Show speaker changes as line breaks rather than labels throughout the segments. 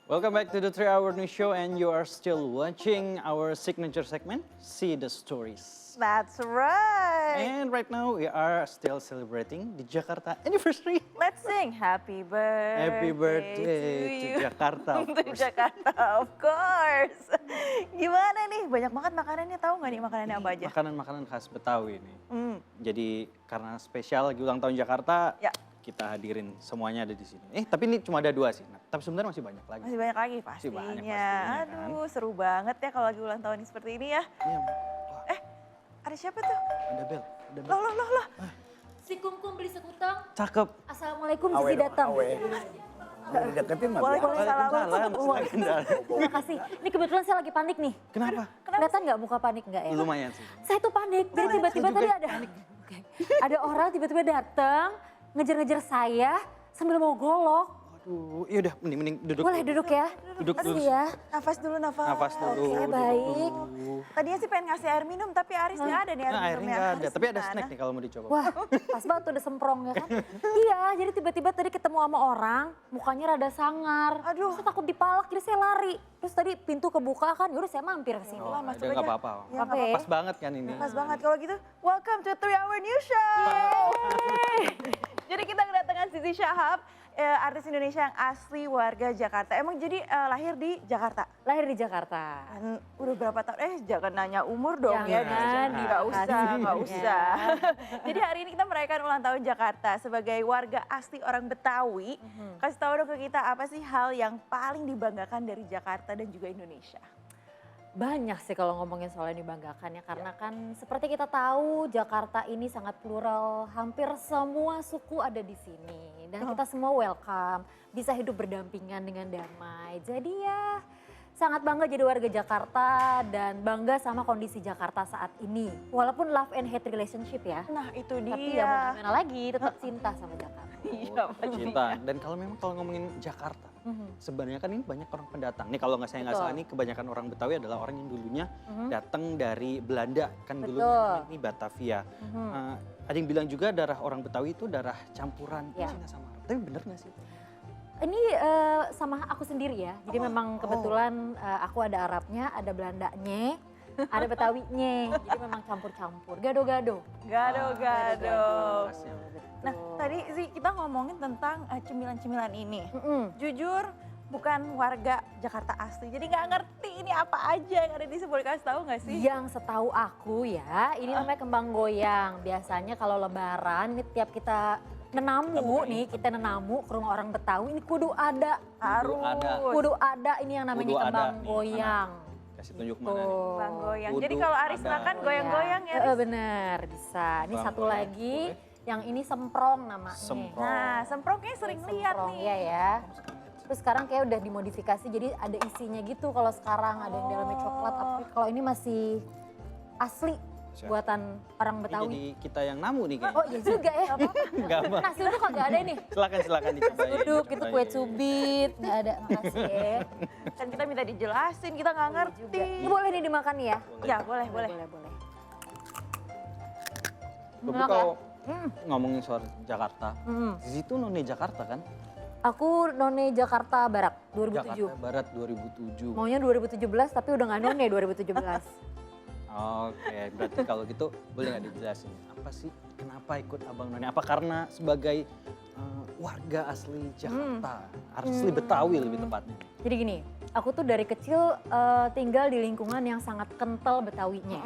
Welcome back to the 3 Hour News Show and you are still watching our signature segment, See the Stories.
That's right.
And right now we are still celebrating the Jakarta anniversary.
Let's sing happy birthday.
Happy birthday to
you.
Jakarta, of
To
course.
Jakarta, of course. Gimana nih? Banyak banget makanannya, tahu nggak nih makanannya apa aja?
Makanan-makanan khas Betawi nih.
Hmm.
Jadi karena spesial lagi ulang tahun Jakarta,
Ya.
kita hadirin semuanya ada di sini. Tapi ini cuma ada 2 sih. Nah, tapi sebenarnya masih banyak lagi.
Masih banyak lagi
Masih
pastinya.
banyak pastinya, kan.
Aduh, seru banget ya kalau lagi ulang tahun seperti ini ya.
Iya, wah,
Ada siapa tuh?
ada bel, ada bel.
Loh.
Si Kumkum beli sekutang.
Cakep.
Assalamualaikum
Awe
Sisi
dong,
datang.
awe. Udah dideketin mah biasa.
Waalaikumsalam.
Silakan, Dal.
Terima kasih. Ini kebetulan saya lagi panik nih.
Kenapa?
Kelihatan nggak muka panik nggak ya?
Lumayan sih.
Saya tuh panik. Jadi tiba-tiba tadi ada ada orang tiba-tiba datang ngejar-ngejar saya sambil mau golok.
Aduh, yaudah mending duduk.
Boleh
dulu.
duduk ya?
Duduk dulu.
Makasih ya.
Nafas dulu, nafas.
Nafas dulu.
Oke,
duduk
baik.
dulu.
Tadinya sih pengen ngasih air minum, tapi Aris nggak ada nih air
Nah, airnya
minumnya.
nggak ada,
Aris
tapi ada
gimana?
snack nih kalau mau dicoba.
Wah, pas banget tuh udah semprong ya kan? Iya, jadi tiba-tiba tadi ketemu sama orang, mukanya rada sangar.
Aduh.
Saya takut dipalak, jadi saya lari. Terus tadi pintu kebuka kan, yaudah saya mampir ke sini.
Lah,
Oh,
masuk
udah nggak
aja.
apa-apa.
Ya,
nggak apa-apa.
Pas banget kan ini.
Pas banget kalau gitu. Welcome to 3 Hour News Show. Jadi kita kedatangan Sisi Syahab, artis Indonesia yang asli warga Jakarta. Emang jadi lahir di Jakarta?
Lahir di Jakarta.
Dan udah berapa tahun? Jangan nanya umur dong ya.
Jangan,
Nggak usah, nggak
makasih.
usah. Jadi hari ini kita merayakan ulang tahun Jakarta sebagai warga asli orang Betawi. Kasih tahu dong ke kita apa sih hal yang paling dibanggakan dari Jakarta dan juga Indonesia?
Banyak sih kalau ngomongin soal yang dibanggakan ya, karena kan seperti kita tahu Jakarta ini sangat plural, hampir semua suku ada di sini. Dan kita semua welcome, bisa hidup berdampingan dengan damai. Jadi ya sangat bangga jadi warga Jakarta dan bangga sama kondisi Jakarta saat ini. Walaupun love and hate relationship ya,
Nah itu
tapi ya mau
dia.
gimana lagi tetap cinta sama Jakarta.
Iya,
Oh, cinta. Dan kalau memang kalau ngomongin Jakarta, sebenarnya kan ini banyak orang pendatang. Nih kalau nggak saya nggak
Betul.
salah nih kebanyakan orang Betawi adalah orang yang dulunya datang dari Belanda. Kan dulu
Betul.
ini Batavia. Ada yang bilang juga darah orang Betawi itu darah campuran
Ya.
Cina sama Arab. Tapi bener nggak sih?
Ini sama aku sendiri ya, jadi memang kebetulan aku ada Arabnya, ada Belandanya, ada Betawinya, jadi memang campur-campur, gado-gado.
Gado-gado.
Khasnya.
Nah tadi sih kita ngomongin tentang cemilan-cemilan ini.
Mm-mm.
Jujur bukan warga Jakarta asli, jadi nggak ngerti ini apa aja yang ada di sini. Boleh kasih tahu nggak sih?
Yang setahu aku ya, ini namanya kembang goyang. Biasanya kalau lebaran, ini tiap kita nenamu nih, kita nenamu ke rumah orang Betawi, ini kudu ada.
Harus.
ada.
Kudu ada ini yang namanya
Kudu ada
kembang
nih,
goyang.
Kasih tunjuk mana nih?
Tuh.
Bang goyang.
Kudu
Jadi kalau Aris
ada.
makan goyang-goyang ya. Aris?
Bener, bisa. Ini
Kembang
satu
goyang,
lagi,
boleh.
yang ini semprong namanya.
Semprong.
Nah semprong kayaknya sering lihat
Semprong,
nih.
iya ya. Terus sekarang kayak udah dimodifikasi jadi ada isinya gitu kalau sekarang ada yang dalamnya coklat. Tapi kalau ini masih asli
Siap.
buatan orang
Ini
Betawi.
jadi kita yang namu nih
Oh
kayaknya.
iya juga ya.
Enggak apa.
Nasi uduk kagak ada nih.
Silakan dicobain.
Uduk itu kue
dicobain.
cubit nggak ada. Makasih ya.
Kan kita minta dijelasin, kita nggak ngerti.
Juga. Ini boleh nih dimakan ya?
Ya boleh, boleh.
Boleh.
Tapi
Enak
kalau
ya?
ngomongin soal Jakarta,
Mm.
di situ none Jakarta kan?
Aku none Jakarta Barat 2007.
Jakarta Barat 2007.
Maunya 2017 tapi udah nggak none 2017.
Oke, berarti kalau gitu boleh nggak dijelasin apa sih kenapa ikut Abang None? Apa karena sebagai warga asli Jakarta, asli Betawi lebih tepatnya?
Jadi gini, aku tuh dari kecil tinggal di lingkungan yang sangat kental Betawinya.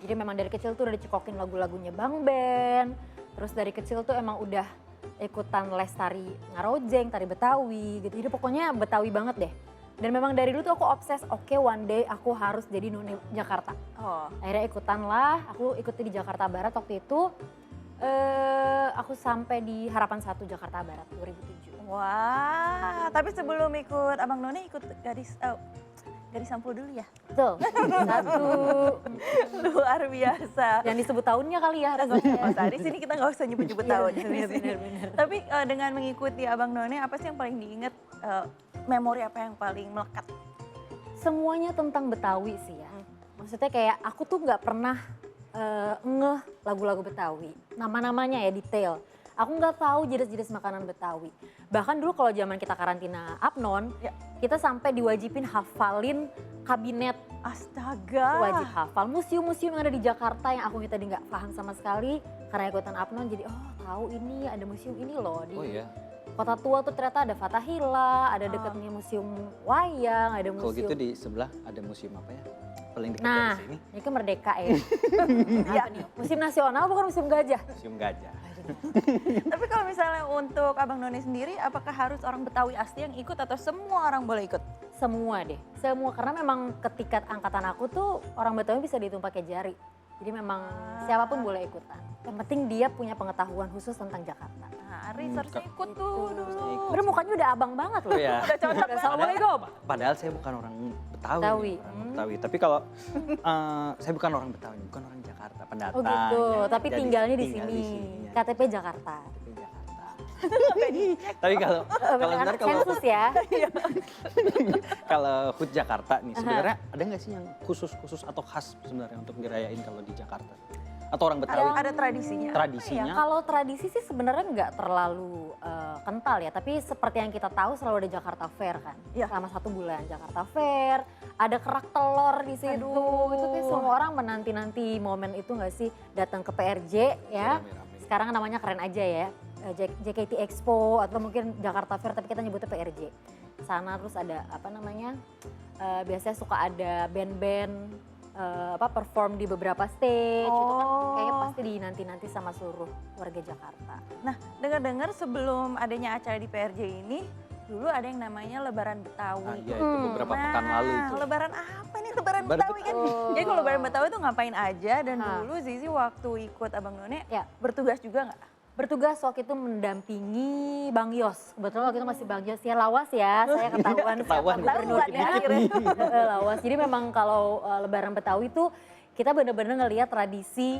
Jadi memang dari kecil tuh udah dicekokin lagu-lagunya Bang Ben. Terus dari kecil tuh emang udah ikutan les tari ngarojeng, tari Betawi gitu. Jadi pokoknya Betawi banget deh. Dan memang dari dulu tuh aku obses, oke one day aku harus jadi none Jakarta.
Oh.
Akhirnya ikutan lah, aku ikuti di Jakarta Barat waktu itu. Aku sampai di Harapan 1 Jakarta Barat 2007.
Wah, tapi sebelum ikut Abang None ikut gadis sampul dulu ya.
Betul, satu.
Luar biasa.
Yang disebut tahunnya kali ya harusnya.
Nggak usah, di sini kita nggak usah nyebut-nyebut tahun.
Iya, benar-benar.
Tapi dengan mengikuti Abang None, apa sih yang paling diingat? Memori apa yang paling melekat?
Semuanya tentang Betawi sih ya. Maksudnya kayak aku tuh nggak pernah ngeh lagu-lagu Betawi. Nama-namanya ya detail. Aku nggak tahu jenis-jenis makanan Betawi. Bahkan dulu kalau zaman kita karantina Apnon,
Ya.
kita sampai diwajibin hafalin kabinet.
Astaga.
Wajib hafal. Museum-museum yang ada di Jakarta yang aku tadi nggak paham sama sekali. Karena ikutan Apnon jadi tahu ini ada museum ini loh di
Oh iya.
Kota Tua tuh ternyata ada Fathahila, ada dekatnya museum wayang, ada
Kalau
museum.
gitu di sebelah ada museum apa ya? Paling dekat
Nah,
dari sini.
ini kan Merdeka ya. Apa nih? Museum Nasional bukan Museum Gajah?
Museum Gajah.
Tapi kalau misalnya untuk Abang None sendiri, apakah harus orang Betawi asli yang ikut atau semua orang boleh ikut?
Semua deh, semua. Karena memang ketika angkatan aku tuh orang Betawi bisa dihitung pakai jari. Jadi memang siapapun boleh ikutan. Yang penting dia punya pengetahuan khusus tentang Jakarta.
Nah, Aris harusnya ikut tuh dulu.
Udah mukanya udah abang banget loh.
Oh ya.
Udah cocok banget.
Assalamualaikum.
Padahal saya bukan orang Betawi.
Betawi.
nih, orang Betawi. Tapi kalau saya bukan orang Betawi, bukan orang Jakarta, pendatang.
Oh gitu,
ya.
tapi
Jadi
tinggalnya di
tinggal
sini.
ya.
KTP Jakarta.
KTP Jakarta. Tapi kalau
Benar,
kalau
sensus ya.
kalau HUT Jakarta nih sebenarnya ada nggak sih yang khusus atau khas sebenarnya untuk dirayain kalau di Jakarta? Atau orang Betawi?
Ada tradisinya.
Tradisinya?
Kalau tradisi sih sebenarnya nggak terlalu kental ya, tapi seperti yang kita tahu selalu ada Jakarta Fair kan.
Iya.
Selama 1 bulan Jakarta Fair, ada kerak telur di situ.
Aduh.
Itu kayak semua orang menanti-nanti momen itu nggak sih, datang ke PRJ ya.
Rame-rame.
Sekarang namanya keren aja ya. JKT Expo atau mungkin Jakarta Fair tapi kita nyebutnya PRJ. Sana terus ada apa namanya? Biasanya suka ada band-band perform di beberapa stage. Itu kan kayaknya pasti dinanti-nanti sama seluruh warga Jakarta.
Nah, dengar-dengar sebelum adanya acara di PRJ ini, dulu ada yang namanya Lebaran Betawi.
Ah, iya itu beberapa pekan lalu itu.
Lebaran apa nih Lebaran
Lebaran
Betawi kan?
Betul.
Jadi kalau Lebaran Betawi itu ngapain aja dan
Hah.
dulu Zizi waktu ikut Abang None
Ya.
bertugas juga nggak?
Bertugas waktu itu mendampingi Bang Yos. Kebetulan waktu itu masih Bang Yos ya, lawas ya. Saya ketahuan siapa
Ketahuan.
gubernurnya.
Ketahuan ya akhirnya.
Lawas. Jadi memang kalau Lebaran Betawi itu kita benar-benar ngelihat tradisi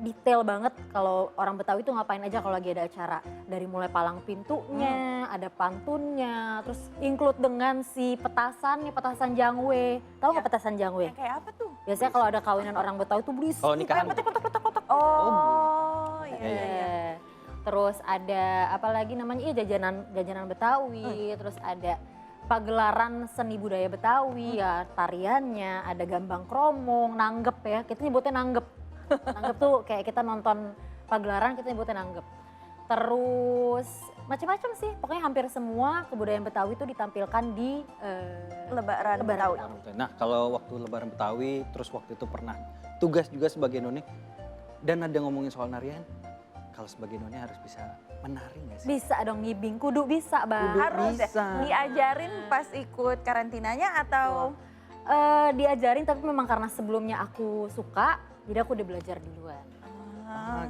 detail banget kalau orang Betawi itu ngapain aja kalau lagi ada acara. Dari mulai palang pintunya, ada pantunnya, terus include dengan si petasannya, petasan jangwe. Tahu nggak
Ya.
petasan jangwe?
Yang kayak apa tuh?
Biasanya kalau ada kawinan orang Betawi itu berisik.
Oh nikahan.
Oh, iya.
Iya, iya.
Terus ada apa lagi namanya? Iya jajanan Betawi, terus ada pagelaran seni budaya Betawi ya, tariannya, ada gambang kromong, nanggep ya. Kita nyebutnya nanggep. Nanggep tuh kayak kita nonton pagelaran kita nyebutnya nanggep. Terus macam-macam sih, pokoknya hampir semua kebudayaan Betawi itu ditampilkan di
Lebaran
Lebaran
Betawi.
Nah kalau waktu Lebaran Betawi, terus waktu itu pernah tugas juga sebagai none, dan ada ngomongin soal narian, kalau sebagai none harus bisa menari nggak sih?
bisa dong ngibing, kudu bisa Bang.
Kudu.
Harus ya?
Bisa.
Diajarin pas ikut karantinanya atau?
Diajarin tapi memang karena sebelumnya aku suka, jadi aku udah belajar duluan.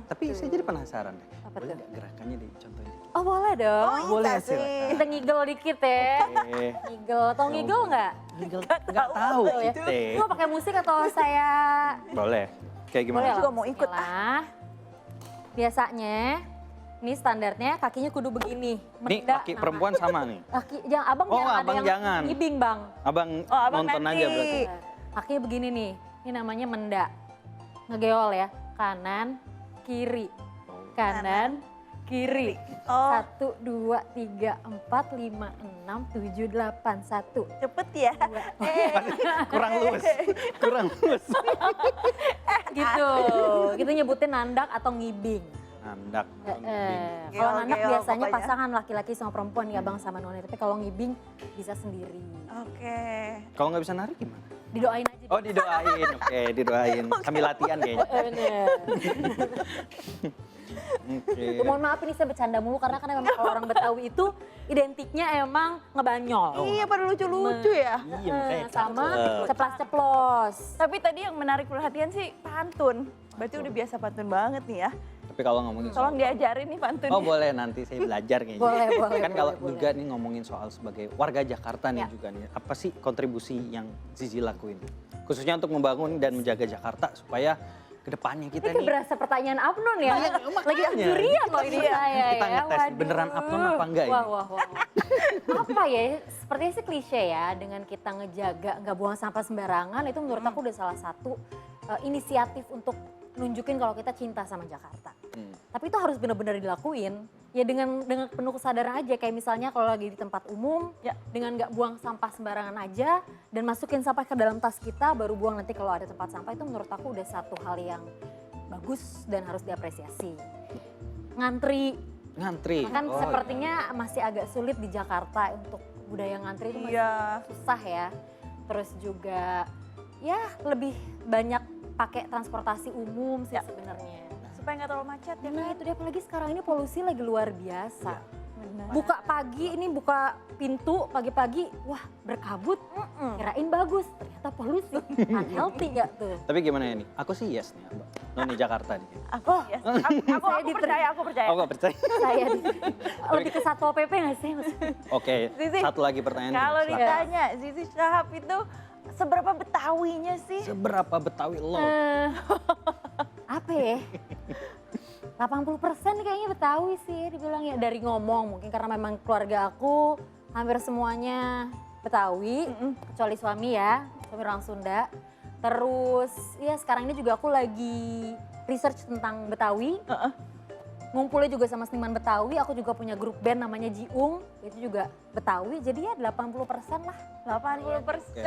Tapi saya jadi penasaran deh,
Apa
boleh
tuh?
nggak gerakannya dicontohin dikit?
Oh boleh dong.
Oh,
boleh
iya
hasil.
sih.
Kita ngigel dikit ya.
Oke.
Ngigel, tau ngigel nggak?
Nggak tahu
Tahu ya.
kita.
Lu mau pakai musik atau saya?
Boleh. Kayak gimana?
Boleh
juga
lah,
mau ikut,
bismillah. Biasanya, ini standarnya kakinya kudu begini.
Nih
Mendak
laki
nama.
perempuan sama nih.
Kaki, jangan abang
Oh,
jangan ada
abang
yang
jangan.
ngibing bang.
Abang,
Oh, abang
nonton
nanti.
aja berarti.
Kakinya begini nih, ini namanya mendak. Ngegeol ya, kanan, kiri. Kanan, kiri.
Oh,
1, 2, 3, 4, 5, 6, 7, 8, 1.
cepet ya.
Kurang luwes. Kurang luwes.
Gitu, kita nyebutnya nandak atau ngibing.
Nandak.
Kalau nandak
Geol,
biasanya
pokoknya.
pasangan laki-laki sama perempuan ya abang sama none. Tapi kalau ngibing bisa sendiri.
Oke.
Kalau nggak bisa nari gimana?
Didoain aja.
Oh didoain, oke didoain. Sambil latihan kayaknya.
Bener.
Oke.
Mohon maaf ini saya bercanda mulu karena kan emang kalau orang Betawi itu identiknya emang ngebanyol.
Iya, pada lucu-lucu ya.
Iya makanya
Sama
cakep.
ceplas-ceplos.
Tapi tadi yang menarik perhatian sih pantun. Berarti udah biasa pantun banget nih ya.
Tapi kalau ngomongin soal...
Tolong diajarin nih pantunnya.
Oh boleh nanti saya belajar kayaknya.
Boleh, boleh,
Kan kalau
boleh,
juga nih ngomongin soal sebagai warga Jakarta nih
Ya.
juga nih. Apa sih kontribusi yang Zizi lakuin? Khususnya untuk membangun dan menjaga Jakarta supaya kedepannya kita
Ini kayak
nih...
berasa pertanyaan Abnon ya.
Iya,
Lagi
makanya.
jurian loh ini saya
Kita
ya.
ngetes beneran Abnon apa enggak ini?
Wah, wah, wah. Apa ya, sepertinya sih klise ya dengan kita ngejaga nggak buang sampah sembarangan itu menurut aku udah salah satu inisiatif untuk nunjukin kalau kita cinta sama Jakarta. Tapi itu harus benar-benar dilakuin. Ya dengan penuh kesadaran aja, kayak misalnya kalau lagi di tempat umum,
Ya.
dengan nggak buang sampah sembarangan aja, dan masukin sampah ke dalam tas kita, baru buang nanti kalau ada tempat sampah, itu menurut aku udah satu hal yang bagus dan harus diapresiasi. Ngantri,
Ngantri.
kan
Oh,
sepertinya masih agak sulit di Jakarta untuk budaya ngantri itu masih
Iya.
susah ya. Terus juga ya lebih banyak pakai transportasi umum sih
Ya.
sebenarnya.
Supaya nggak terlalu macet ya
Nah
kan?
itu dia, apalagi sekarang ini polusi lagi luar biasa.
Benar.
Buka pagi ini buka pintu pagi-pagi, wah berkabut, kirain bagus, ternyata polusi, unhealthy gak tuh?
Tapi gimana ya nih? Aku sih yes nih, Mbak. Noni Jakarta nih.
Aku, yes. aku
Saya
percaya, aku percaya.
Aku gak percaya.
Saya lebih ke Satpol PP gak sih?
Oke,
Zizi,
satu lagi pertanyaan.
Kalau
Silakan.
ditanya Zizi Syahab itu seberapa Betawinya sih?
Seberapa Betawi lo?
Apa ya? 80% kayaknya Betawi sih dibilang ya, dari ngomong mungkin karena memang keluarga aku hampir semuanya Betawi, kecuali suami ya, suami orang Sunda. Terus ya sekarang ini juga aku lagi research tentang Betawi. Ngumpulnya juga sama seniman Betawi, aku juga punya grup band namanya Jiung, itu juga Betawi, jadi ya 80% lah.
80%.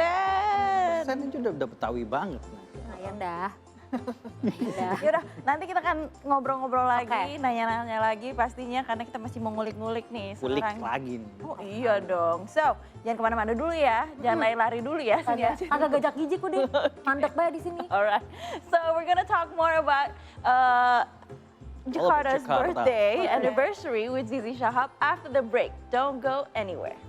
Saya itu udah Betawi banget.
Lumayan dah. Udah.
Yaudah, nanti kita akan ngobrol-ngobrol lagi,
Oke.
nanya-nanya lagi pastinya karena kita masih mau ngulik-ngulik nih.
Kulik
sekarang.
lagi nih.
Oh iya dong. So, jangan kemana-mana dulu ya. Jangan lari-lari dulu ya. sini aja.
Agak gajak gijik udah, mandek banget di sini.
Alright. So, we're gonna talk more about Jakarta's
Jakarta.
birthday anniversary with Zizi Shahab after the break. Don't go anywhere.